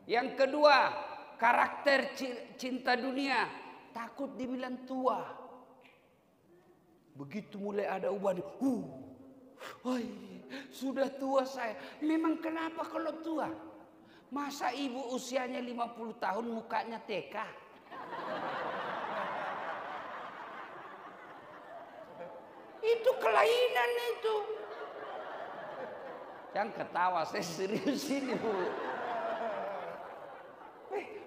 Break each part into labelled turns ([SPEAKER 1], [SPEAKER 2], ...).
[SPEAKER 1] Yang kedua, karakter cinta dunia, takut dibilang tua. Begitu mulai ada ubah, sudah tua saya. Memang kenapa kalau tua? Masa ibu usianya 50 tahun mukanya TK? Itu kelainan itu. Jangan ketawa, saya serius ini, Bu.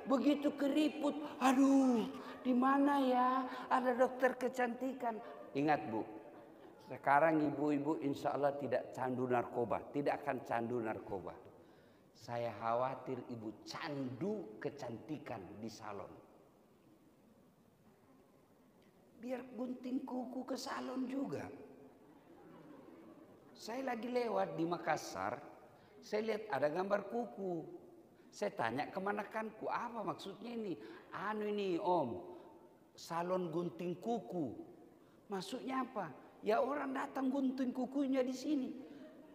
[SPEAKER 1] Begitu keriput, aduh, di mana ya ada dokter kecantikan? Ingat, Bu, sekarang ibu-ibu insya Allah tidak candu narkoba, tidak akan candu narkoba. Saya khawatir ibu candu kecantikan di salon. Biar gunting kuku ke salon juga. Saya lagi lewat di Makassar, saya lihat ada gambar kuku. Saya tanya kemanakanku, apa maksudnya ini? Anu ini om, salon gunting kuku. Maksudnya apa? Ya orang datang gunting kukunya di sini.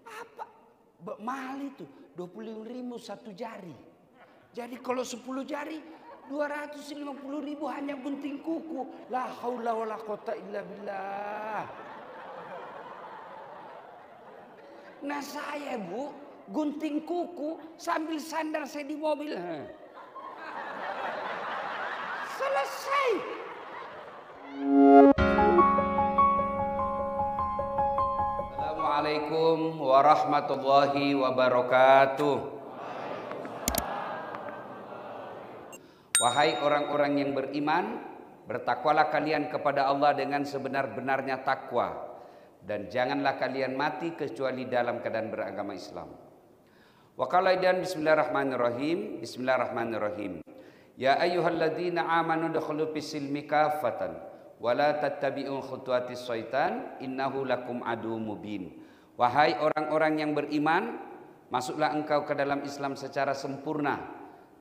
[SPEAKER 1] Apa? Mahal itu, 25.000 satu jari. Jadi kalau 10 jari, 250.000 hanya gunting kuku. La haula wala quwata illa billah. Nah saya, Bu, gunting kuku sambil sandal saya di mobil. Selesai. Assalamualaikum warahmatullahi wabarakatuh. Wahai orang-orang yang beriman, bertakwalah kalian kepada Allah dengan sebenar-benarnya takwa. Dan janganlah kalian mati kecuali dalam keadaan beragama Islam. Wa qala idan bismillahirrahmanirrahim. Bismillahirrahmanirrahim. Ya ayyuhalladzina amanu dukhulu fis-silmi kaffatan wa la tattabi'u khutuwatis syaitan innahu lakum aduwwum mubin. Wahai orang-orang yang beriman, masuklah engkau ke dalam Islam secara sempurna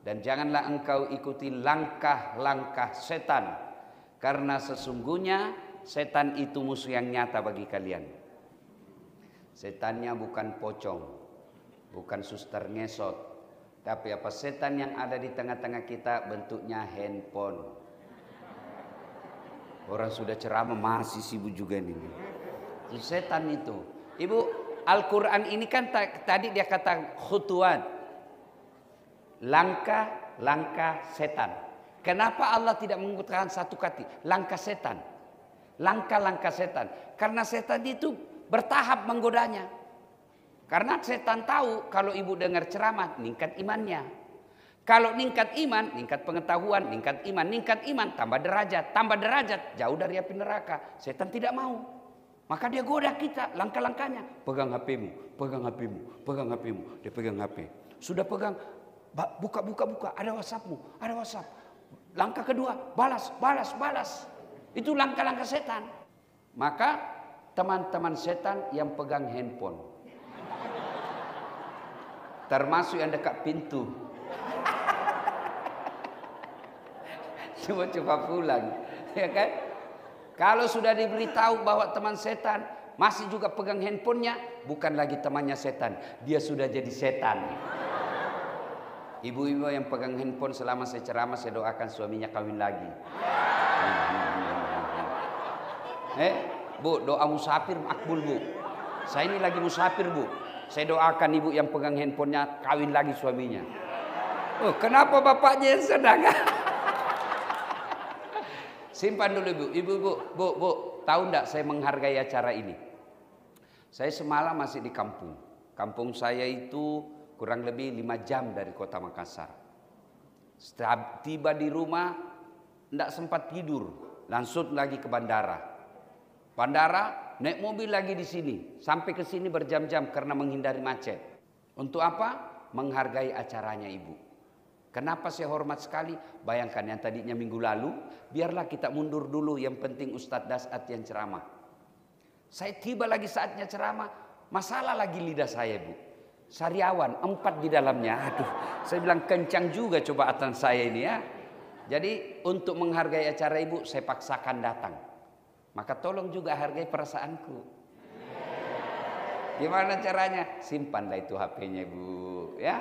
[SPEAKER 1] dan janganlah engkau ikuti langkah-langkah setan, karena sesungguhnya setan itu musuh yang nyata bagi kalian. Setannya bukan pocong, bukan suster ngesot, tapi apa setan yang ada di tengah-tengah kita bentuknya handphone. Orang sudah ceramah masih sibuk juga ini. Itu setan itu. Ibu, Al-Quran ini kan tadi dia kata khutuwat, langkah-langkah setan. Kenapa Allah tidak menggunakan satu kata langkah setan? Langkah-langkah setan, karena setan itu bertahap menggodanya. Karena setan tahu kalau ibu dengar ceramah meningkat imannya. Kalau meningkat iman, meningkat pengetahuan, meningkat iman, tambah derajat, jauh dari api neraka. Setan tidak mau, maka dia goda kita langkah-langkahnya. Pegang HP-mu, pegang HP-mu, pegang HP-mu. Dia pegang HP, sudah pegang, buka, ada WhatsApp-mu, ada WhatsApp. Langkah kedua, balas. Itu langkah-langkah setan. Maka teman-teman setan yang pegang handphone, termasuk yang dekat pintu, coba pulang, ya kan? Kalau sudah diberitahu bahwa teman setan masih juga pegang handphonenya, bukan lagi temannya setan, dia sudah jadi setan. Ibu-ibu yang pegang handphone selama saya ceramah, saya doakan suaminya kawin lagi. Bu, doa musafir makbul, Bu. Saya ini lagi musafir, Bu. Saya doakan ibu yang pegang handphonenya kawin lagi suaminya. Oh, kenapa bapaknya yang sedang? Simpan dulu, Bu. Ibu, Bu, tahu enggak saya menghargai acara ini? Saya semalam masih di kampung. Kampung saya itu kurang lebih 5 jam dari kota Makassar. Setelah tiba di rumah, enggak sempat tidur, langsung lagi ke bandara. Bandara, naik mobil lagi di sini. Sampai ke sini berjam-jam karena menghindari macet. Untuk apa? Menghargai acaranya ibu. Kenapa saya hormat sekali? Bayangkan yang tadinya minggu lalu, biarlah kita mundur dulu, yang penting Ustadz Dasat yang ceramah. Saya tiba lagi saatnya ceramah, masalah lagi lidah saya, Bu. Sariawan, 4 di dalamnya. Aduh, saya bilang kencang juga cobaan saya ini ya. Jadi untuk menghargai acara ibu, saya paksakan datang. Maka tolong juga hargai perasaanku. Gimana caranya? Simpanlah itu HP-nya, Bu, ya.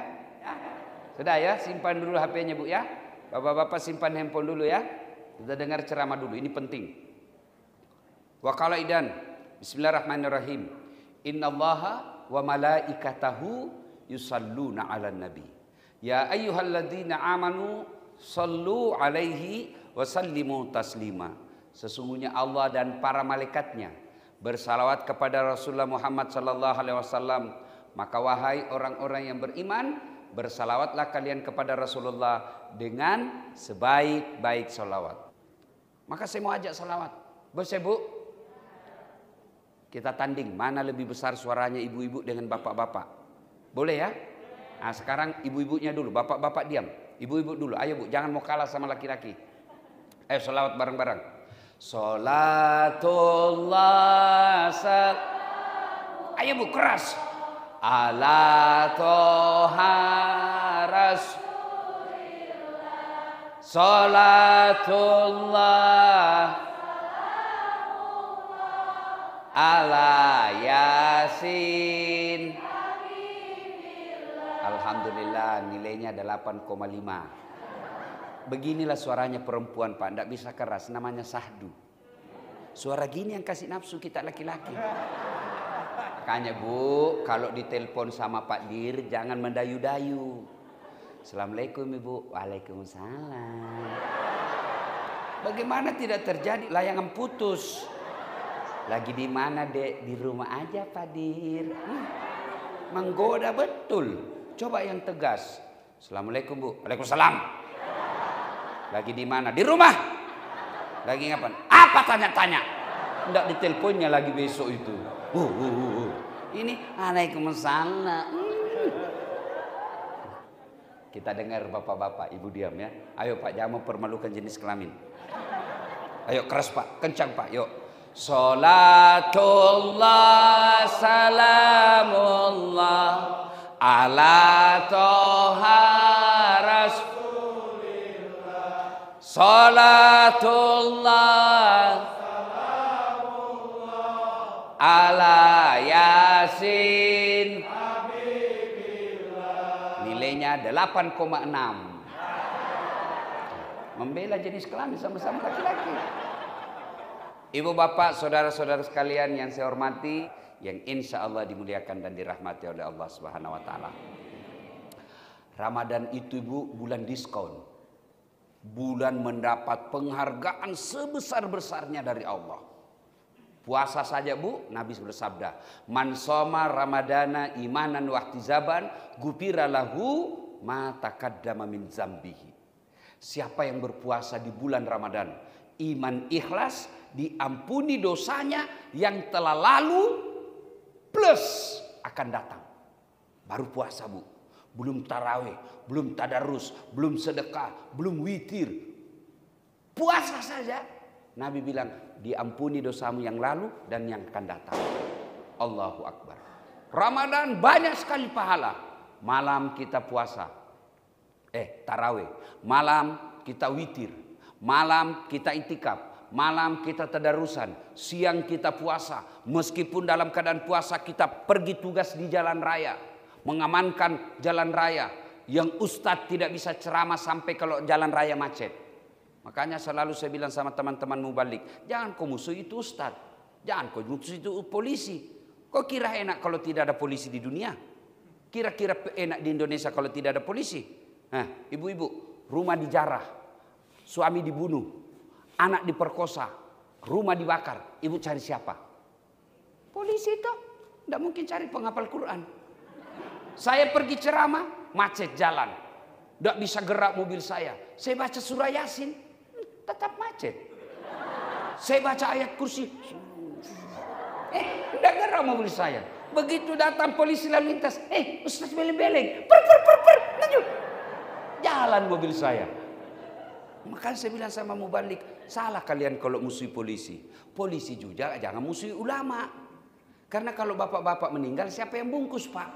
[SPEAKER 1] Sudah ya, simpan dulu HP-nya Bu ya. Bapak-bapak simpan handphone dulu ya. Kita dengar ceramah dulu, ini penting. Wa qala idan, bismillahirrahmanirrahim. Innallaha wa malaikatahu yusalluna 'alan nabi. Ya ayyuhalladzina amanu sallu 'alaihi wa sallimu taslima. Sesungguhnya Allah dan para malaikatnya bersalawat kepada Rasulullah Muhammad sallallahu alaihi wasallam. Maka wahai orang-orang yang beriman, bersalawatlah kalian kepada Rasulullah dengan sebaik-baik salawat. Maka saya mau ajak salawat. Boleh Bu? Kita tanding mana lebih besar suaranya ibu-ibu dengan bapak-bapak. Boleh ya? Nah sekarang ibu-ibunya dulu, bapak-bapak diam. Ibu-ibu dulu, ayo Bu, jangan mau kalah sama laki-laki. Ayo salawat bareng-bareng. Salatullah ayo Bu, keras. Ala toha rasulillah. Salatullah ala yasin. Alhamdulillah nilainya 8,5. Beginilah suaranya perempuan Pak, tidak bisa keras, namanya sahdu. Suara gini yang kasih nafsu kita laki-laki. Makanya Bu, kalau ditelepon sama Pak Dir jangan mendayu-dayu. Assalamualaikum Ibu. Waalaikumsalam. Bagaimana tidak terjadi layangan putus? Lagi di mana Dek? Di rumah aja Pak Dir. Menggoda betul. Coba yang tegas. Assalamualaikum Bu. Waalaikumsalam. Lagi di mana? Di rumah. Lagi ngapain? Apa tanya-tanya? Enggak diteleponnya lagi besok itu. Ini Waalaikumsalam. Kita dengar bapak-bapak, ibu diam ya. Ayo Pak, jangan mempermalukan jenis kelamin. Ayo keras Pak, kencang Pak, yuk. Salatullah salamullah ala toha rasulillah. Salatullah ala yasin. Nilainya 8,6. Membela jenis kelamin sama-sama laki-laki. Ibu bapak, saudara-saudara sekalian yang saya hormati, yang insya Allah dimuliakan dan dirahmati oleh Allah Subhanahu Wa Taala. Ramadan itu Ibu bulan diskon, bulan mendapat penghargaan sebesar-besarnya dari Allah. Puasa saja Bu, Nabi bersabda, man soma ramadana imanan wahtizaban gufira lahu ma taqaddama min zambihi. Siapa yang berpuasa di bulan Ramadan, iman ikhlas, diampuni dosanya yang telah lalu plus akan datang. Baru puasa Bu, belum tarawih, belum tadarus, belum sedekah, belum witir. Puasa saja. Nabi bilang diampuni dosamu yang lalu dan yang akan datang. Allahu Akbar. Ramadan banyak sekali pahala. Malam kita puasa, tarawih. Malam kita witir. Malam kita itikaf. Malam kita tadarusan. Siang kita puasa. Meskipun dalam keadaan puasa kita pergi tugas di jalan raya, mengamankan jalan raya. Yang ustadz tidak bisa ceramah sampai kalau jalan raya macet. Makanya selalu saya bilang sama teman-teman mubalik, jangan kau musuh itu ustadz, jangan kau musuh itu polisi. Kau kira enak kalau tidak ada polisi di dunia? Kira-kira enak di Indonesia kalau tidak ada polisi? Nah, ibu-ibu, rumah dijarah, suami dibunuh, anak diperkosa, rumah dibakar, ibu cari siapa? Polisi itu, tidak mungkin cari penghafal Quran. Saya pergi ceramah, macet jalan, tidak bisa gerak mobil saya. Saya baca surah Yasin, tetap macet. Saya baca ayat kursi, tidak gerak mobil saya. Begitu datang polisi lalu lintas, Ustaz beleng-beleng, per, lanjut. Jalan mobil saya. Makanya saya bilang sama mubalik, salah kalian kalau musuhi polisi. Polisi juga jangan musuhi ulama. Karena kalau bapak-bapak meninggal, siapa yang bungkus Pak?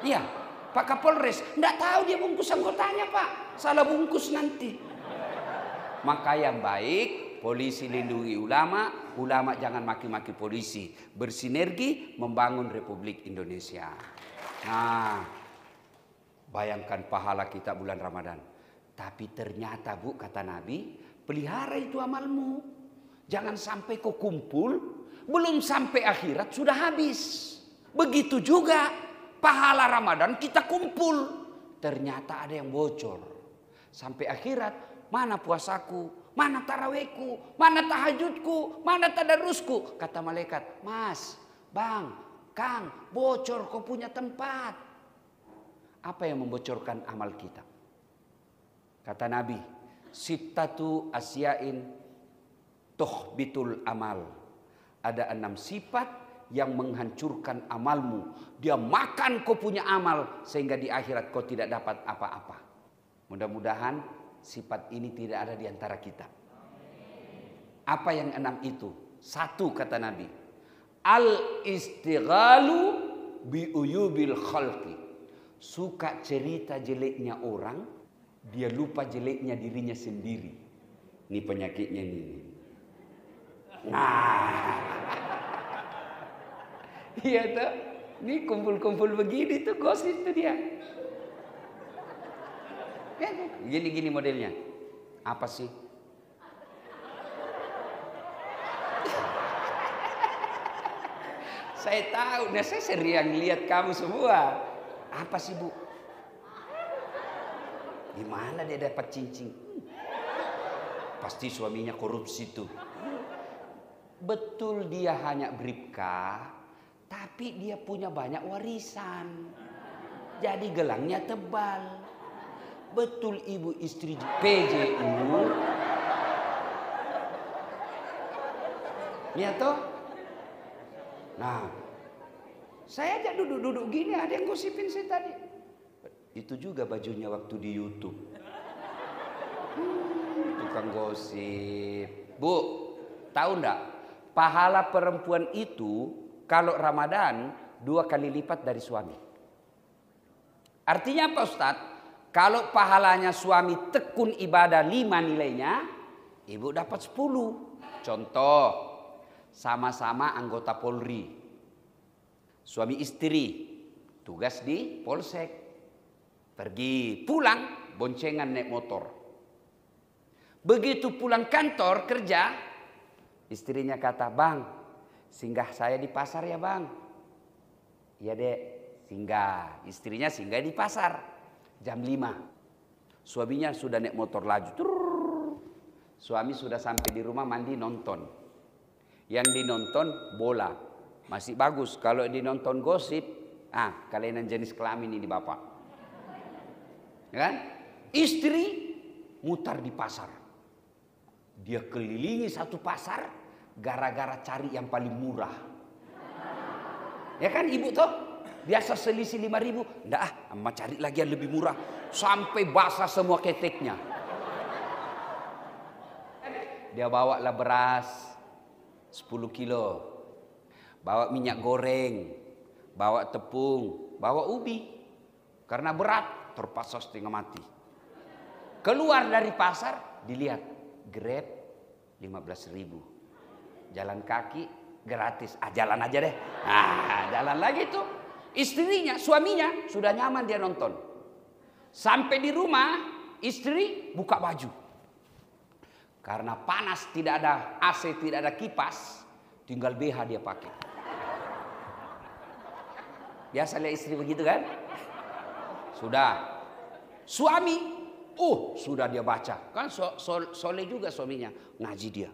[SPEAKER 1] Iya, Pak Kapolres, tidak tahu dia bungkus anggotanya Pak. Salah bungkus nanti. Maka yang baik, polisi lindungi ulama, ulama jangan maki-maki polisi. Bersinergi membangun Republik Indonesia. Nah, Bayangkan pahala kita bulan Ramadan. Tapi ternyata Bu, kata Nabi, pelihara itu amalmu. Jangan sampai kau kumpul, belum sampai akhirat sudah habis. Begitu juga pahala Ramadan kita kumpul. Ternyata ada yang bocor. Sampai akhirat, mana puasaku, mana tarawihku, mana tahajudku, mana tadarusku. Kata malaikat, Mas, Bang, Kang, bocor kau punya tempat. Apa yang membocorkan amal kita? Kata Nabi, sittatu asyain tuhbitul amal. Ada 6 sifat yang menghancurkan amalmu. Dia makan kau punya amal sehingga di akhirat kau tidak dapat apa-apa. Mudah-mudahan sifat ini tidak ada di antara kita. Apa yang 6 itu? 1 kata Nabi, al-istighalu biuyubil khalqi. Suka cerita jeleknya orang, dia lupa jeleknya dirinya sendiri. Ini penyakitnya ini. Nah, iya tuh. Ini kumpul-kumpul begini tuh gosip tuh dia. Gini-gini modelnya. Apa sih? Saya tahu, nah saya sering lihat kamu semua. Apa sih Bu? Gimana dia dapat cincin? Pasti suaminya korupsi tuh. Betul dia hanya bribka, tapi dia punya banyak warisan. Jadi gelangnya tebal. Betul ibu istri di PJU. Lihat toh. Nah, saya aja duduk-duduk gini, ada yang gosipin saya tadi. Itu juga bajunya waktu di YouTube. Tukang gosip. Bu, tahu enggak? Pahala perempuan itu kalau Ramadan 2 kali lipat dari suami. Artinya apa Ustadz? Kalau pahalanya suami tekun ibadah 5 nilainya, ibu dapat 10. Contoh, sama-sama anggota Polri. Suami istri, tugas di Polsek. Pergi, pulang, boncengan naik motor. Begitu pulang kantor kerja, istrinya kata, Bang, singgah saya di pasar ya Bang. Iya Dek, singgah. Istrinya singgah di pasar. Jam 5. Suaminya sudah naik motor laju. Suami sudah sampai di rumah mandi nonton. Yang dinonton bola. Masih bagus. Kalau dinonton gosip, kelainan jenis kelamin ini Bapak. Ya kan? Istri mutar di pasar. Dia kelilingi satu pasar gara-gara cari yang paling murah. Ya kan Ibu toh? Biasa selisih 5.000. Nggak emak cari lagi yang lebih murah. Sampai basah semua keteknya. Dia bawa lah beras 10 kilo. Bawa minyak goreng. Bawa tepung. Bawa ubi. Karena berat, terpaksa setengah mati. Keluar dari pasar, dilihat. Grab 15.000. Jalan kaki gratis. Jalan aja deh. Jalan lagi tuh. Istrinya, suaminya sudah nyaman dia nonton. Sampai di rumah, istri buka baju. Karena panas, tidak ada AC, tidak ada kipas, tinggal BH dia pakai. Biasa lihat istri begitu kan? Sudah. Suami, sudah dia baca. Kan soleh juga suaminya, ngaji dia.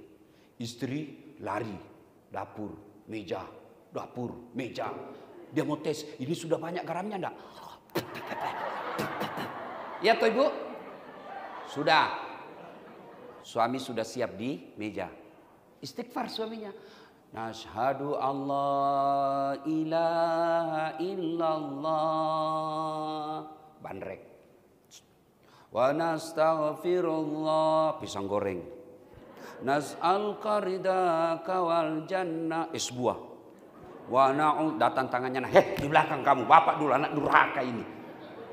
[SPEAKER 1] Istri lari, dapur, meja, dapur, meja. Dia mau tes, ini sudah banyak garamnya enggak? Ya toh Ibu? Sudah. Suami sudah siap di meja. Istighfar suaminya. Nashhadu Allah ilaha illallah. Bandrek. Wa nastaghfirullah. Pisang goreng. Nas'alka ridaka wal jannah. Es buah. Wa na'ud, datang tangannya, di belakang kamu, bapak dulu, anak durhaka ini.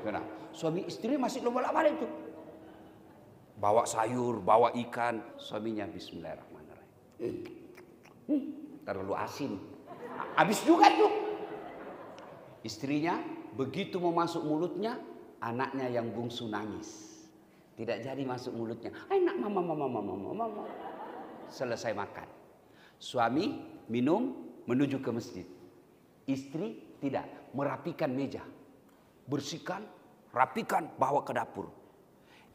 [SPEAKER 1] Nah, suami istri masih bolak-balik tuh. Bawa sayur, bawa ikan, suaminya bismillahirrahmanirrahim. Terlalu asin. Habis juga tuh. Istrinya begitu mau masuk mulutnya, Anaknya yang bungsu nangis. Tidak jadi masuk mulutnya. Enak mama. Selesai makan. Suami minum menuju ke masjid. Istri tidak, merapikan meja. Bersihkan, rapikan, bawa ke dapur.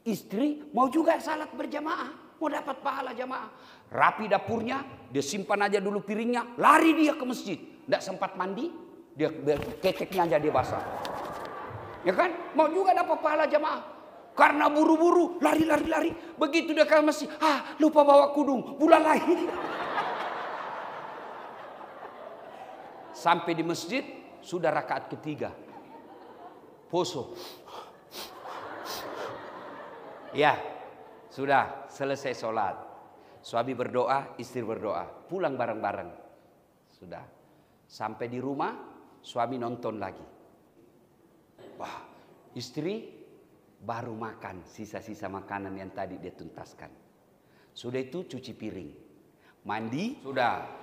[SPEAKER 1] Istri mau juga salat berjamaah, mau dapat pahala jamaah. Rapi dapurnya, dia simpan aja dulu piringnya, lari dia ke masjid. Tidak sempat mandi, dia keteknya aja dia basah. Ya kan? Mau juga dapat pahala jamaah. Karena buru-buru, lari. Begitu dia ke masjid, lupa bawa kudung, pulang lagi. Sampai di masjid, sudah rakaat ketiga. Poso. Ya, sudah selesai sholat. Suami berdoa, istri berdoa. Pulang bareng-bareng. Sudah. Sampai di rumah, suami nonton lagi. Wah, istri baru makan sisa-sisa makanan yang tadi dia tuntaskan. Sudah itu cuci piring. Mandi, sudah.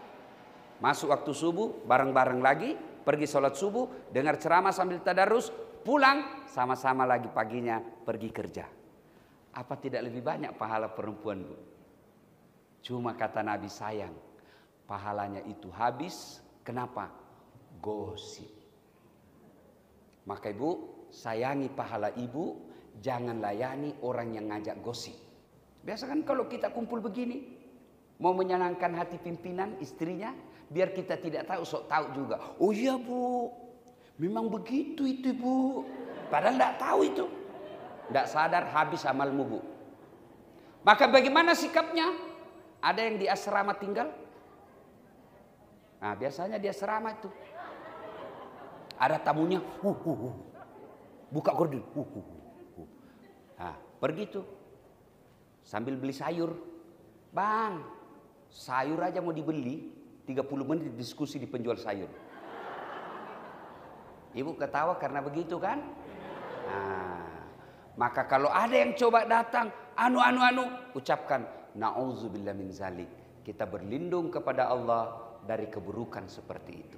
[SPEAKER 1] Masuk waktu subuh, bareng-bareng lagi. Pergi sholat subuh, dengar ceramah sambil tadarus. Pulang, sama-sama lagi paginya pergi kerja. Apa tidak lebih banyak pahala perempuan, Bu? Cuma kata Nabi sayang, pahalanya itu habis. Kenapa? Gosip. Maka Ibu, sayangi pahala Ibu, jangan layani orang yang ngajak gosip. Biasa kan kalau kita kumpul begini, mau menyenangkan hati pimpinan, istrinya, biar kita tidak tahu, sok tahu juga. Oh iya Bu, memang begitu itu Bu. Padahal tidak tahu itu. Tidak sadar habis amalmu Bu. Maka bagaimana sikapnya? Ada yang di asrama tinggal? Nah biasanya di asrama itu. Ada tamunya. Buka gorden. Nah, pergi tuh. Sambil beli sayur. Bang, sayur aja mau dibeli. 30 menit diskusi di penjual sayur. Ibu ketawa karena begitu kan? Nah, maka kalau ada yang coba datang, ucapkan na'udzubillah min zalik. Kita berlindung kepada Allah dari keburukan seperti itu.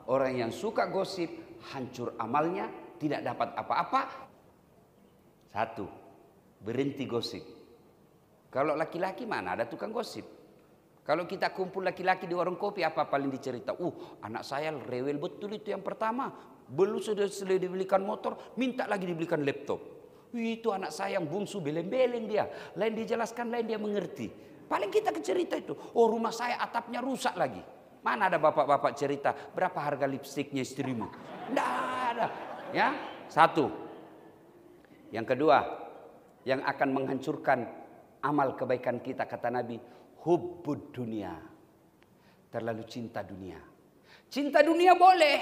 [SPEAKER 1] Orang yang suka gosip, hancur amalnya, tidak dapat apa-apa. Satu, berhenti gosip. Kalau laki-laki mana ada tukang gosip? Kalau kita kumpul laki-laki di warung kopi, apa paling dicerita? Anak saya rewel betul itu yang pertama. Belum sudah dibelikan motor, minta lagi dibelikan laptop. Itu anak saya yang bungsu, beleng-beleng dia. Lain dijelaskan, lain dia mengerti. Paling kita cerita itu. Oh rumah saya atapnya rusak lagi. Mana ada bapak-bapak cerita, berapa harga lipstiknya istrimu? Tidak ada. Ya, satu. Yang kedua, yang akan menghancurkan amal kebaikan kita, kata Nabi, hubbud dunia. Terlalu cinta dunia. Cinta dunia boleh.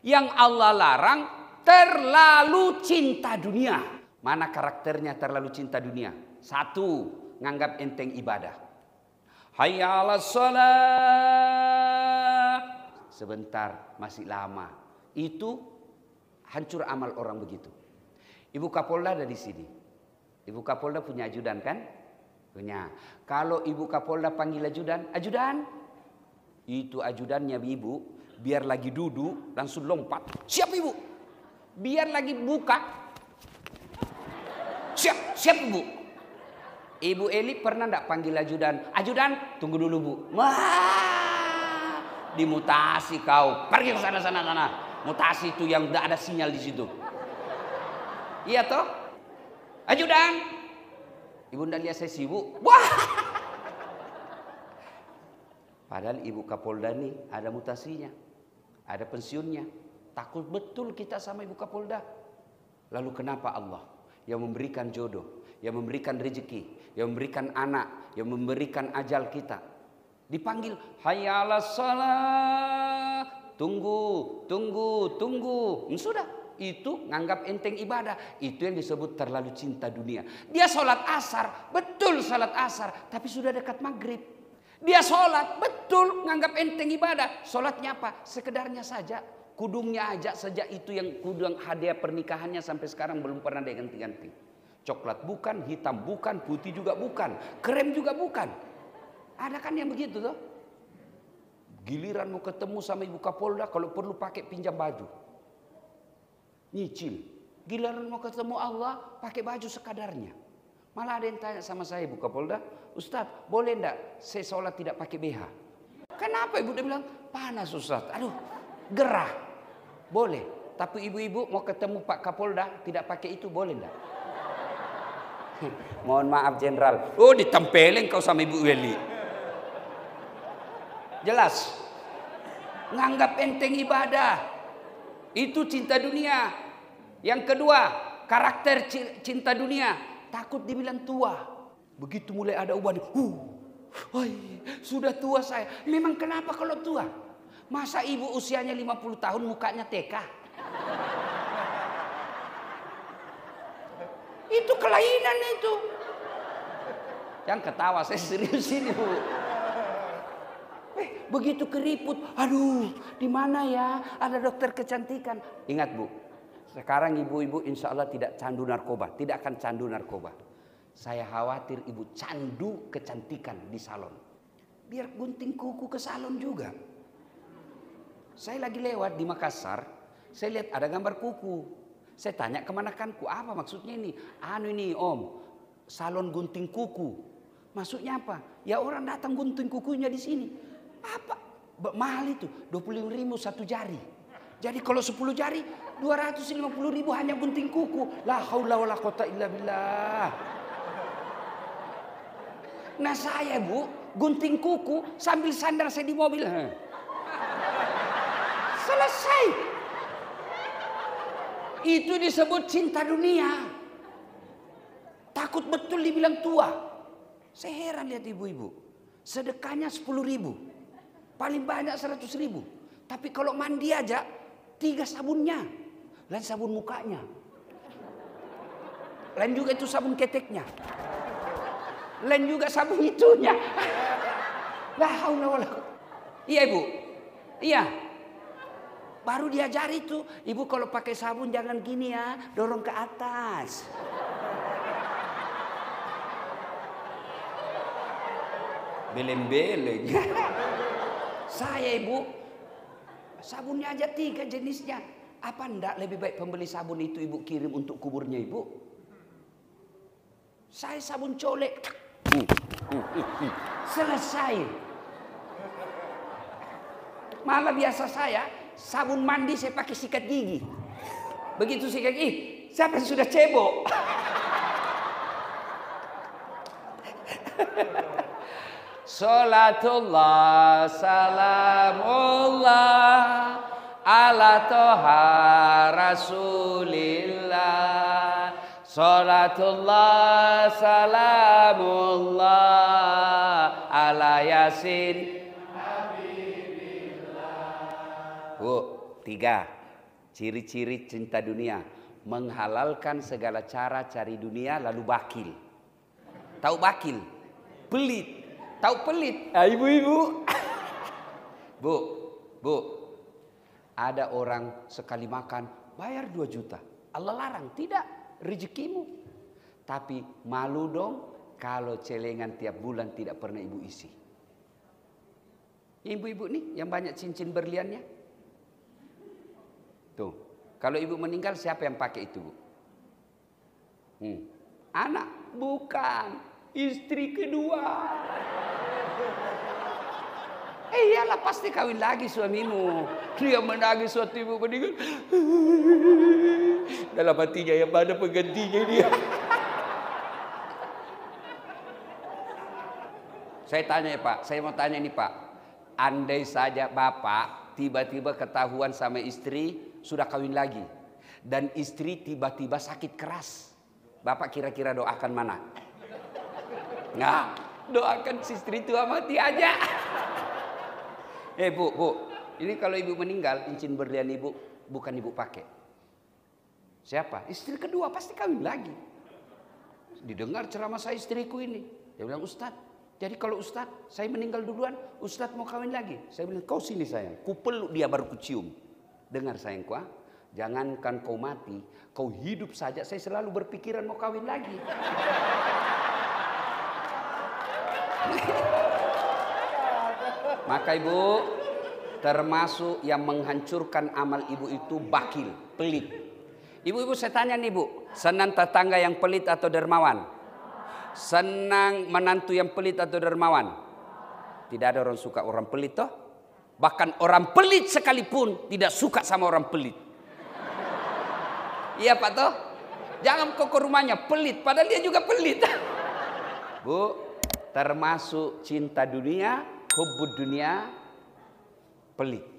[SPEAKER 1] Yang Allah larang, terlalu cinta dunia. Mana karakternya terlalu cinta dunia? Satu, nganggap enteng ibadah. Hayya 'alas shalah. Sebentar, masih lama. Itu hancur amal orang begitu. Ibu Kapolda ada di sini. Ibu Kapolda punya ajudan kan? Punya. Kalau Ibu Kapolda panggil ajudan, itu ajudannya Ibu, biar lagi duduk langsung lompat. Siap Ibu. Biar lagi buka. Siap Ibu. Ibu Eli pernah enggak panggil ajudan? Ajudan, tunggu dulu Bu. Wah, dimutasi kau. Pergi ke sana. Mutasi itu yang enggak ada sinyal di situ. Iya toh? Ajudan. Ibu enggak lihat saya sibuk. Wah. Padahal Ibu Kapolda nih ada mutasinya. Ada pensiunnya. Takut betul kita sama Ibu Kapolda. Lalu kenapa Allah yang memberikan jodoh, yang memberikan rezeki, yang memberikan anak, yang memberikan ajal kita, dipanggil hayya 'alas shalah. Tunggu. Sudah, itu nganggap enteng ibadah. Itu yang disebut terlalu cinta dunia. Dia sholat asar, betul sholat asar, tapi sudah dekat maghrib. Dia sholat, betul nganggap enteng ibadah. Sholatnya apa? Sekedarnya saja. Kudungnya aja sejak itu yang kudung hadiah pernikahannya sampai sekarang belum pernah dia ganti-ganti. Coklat bukan, hitam bukan, putih juga bukan, krem juga bukan. Ada kan yang begitu tuh? Giliran mau ketemu sama Ibu Kapolda, kalau perlu pakai pinjam baju. Nyicil. Giliran mau ketemu Allah pakai baju sekadarnya. Malah ada yang tanya sama saya, Bu Kapolda, Ustadz boleh enggak saya sholat tidak pakai BH? Kenapa ibu? Dia bilang panas Ustadz. Aduh gerah. Boleh. Tapi ibu-ibu mau ketemu Pak Kapolda tidak pakai itu boleh enggak? Mohon maaf Jenderal. Oh ditempelin kau sama Ibu Weli. Jelas. Nganggap enteng ibadah. Itu cinta dunia. Yang kedua, karakter cinta dunia. Takut dibilang tua. Begitu mulai ada uban, sudah tua saya. Memang kenapa kalau tua? Masa ibu usianya 50 tahun mukanya TK? Itu kelainan itu. Yang ketawa saya serius ini Bu. Begitu keriput, aduh di mana ya ada dokter kecantikan. Ingat Bu, sekarang ibu-ibu insya Allah tidak candu narkoba, tidak akan candu narkoba. Saya khawatir ibu candu kecantikan di salon. Biar gunting kuku ke salon juga. Saya lagi lewat di Makassar, saya lihat ada gambar kuku. Saya tanya kemanakanku, apa maksudnya ini? Anu ini Om, salon gunting kuku. Maksudnya apa? Ya orang datang gunting kukunya di sini. Apa? Mahal itu, 25.000 satu jari. Jadi kalau 10 jari 250.000 hanya gunting kuku. La haula wala quwata illa billah. Nah saya Bu gunting kuku sambil sandar saya di mobil. Selesai. Itu disebut cinta dunia. Takut betul dibilang tua. Saya heran lihat ibu-ibu. Sedekahnya 10.000. Paling banyak 100.000. Tapi kalau mandi aja 3 sabunnya. Lain sabun mukanya. Lain juga itu sabun keteknya. Lain juga sabun itunya. La haula wala. Iya Ibu. Iya. Baru diajari tuh. Ibu kalau pakai sabun jangan gini ya. Dorong ke atas. Beleng-beleng. Saya Ibu. Sabunnya aja 3 jenisnya. Apa enggak lebih baik pembeli sabun itu ibu kirim untuk kuburnya ibu? Saya sabun colek. Selesai. Malah biasa saya sabun mandi saya pakai sikat gigi. Begitu sikat gigi, siapa yang sudah cebok? Salatullah salamullah ala toha rasulillah. Salatullah salamullah ala yasin habibillah. Bu, 3 ciri-ciri cinta dunia. Menghalalkan segala cara cari dunia lalu bakil. Tahu bakil? Pelit. Tahu pelit? Ibu-ibu. Bu. Ada orang sekali makan bayar 2 juta. Allah larang, tidak, rezekimu. Tapi malu dong kalau celengan tiap bulan tidak pernah ibu isi. Ibu-ibu nih yang banyak cincin berliannya. Tuh, kalau ibu meninggal siapa yang pakai itu Bu? Anak, bukan. Istri kedua. Iyalah pasti kawin lagi suamimu. Dia menangis waktu ibu meninggal. Dalam hatinya yang mana penggantinya dia. Saya tanya ya Pak, saya mau tanya ini Pak. Andai saja Bapak tiba-tiba ketahuan sama istri sudah kawin lagi. Dan istri tiba-tiba sakit keras. Bapak kira-kira doakan mana? Nah, doakan si istri tua mati aja. Bu, ini kalau ibu meninggal, cincin berlian ibu bukan ibu pakai. Siapa? Istri kedua pasti kawin lagi. Didengar ceramah saya istriku ini. Dia bilang, Ustadz, jadi kalau Ustadz saya meninggal duluan, Ustadz mau kawin lagi. Saya bilang, kau sini sayang, ku peluk dia baru ku cium. Dengar sayangku, jangankan kau mati, kau hidup saja saya selalu berpikiran mau kawin lagi. Maka ibu, termasuk yang menghancurkan amal ibu itu bakil, pelit. Ibu-ibu saya tanya nih Bu, senang tetangga yang pelit atau dermawan? Senang menantu yang pelit atau dermawan? Tidak ada orang suka orang pelit toh. Bahkan orang pelit sekalipun tidak suka sama orang pelit. Iya Pak toh? Jangan kau ke rumahnya pelit, padahal dia juga pelit. Bu, termasuk cinta dunia, hubbud dunia, pelit.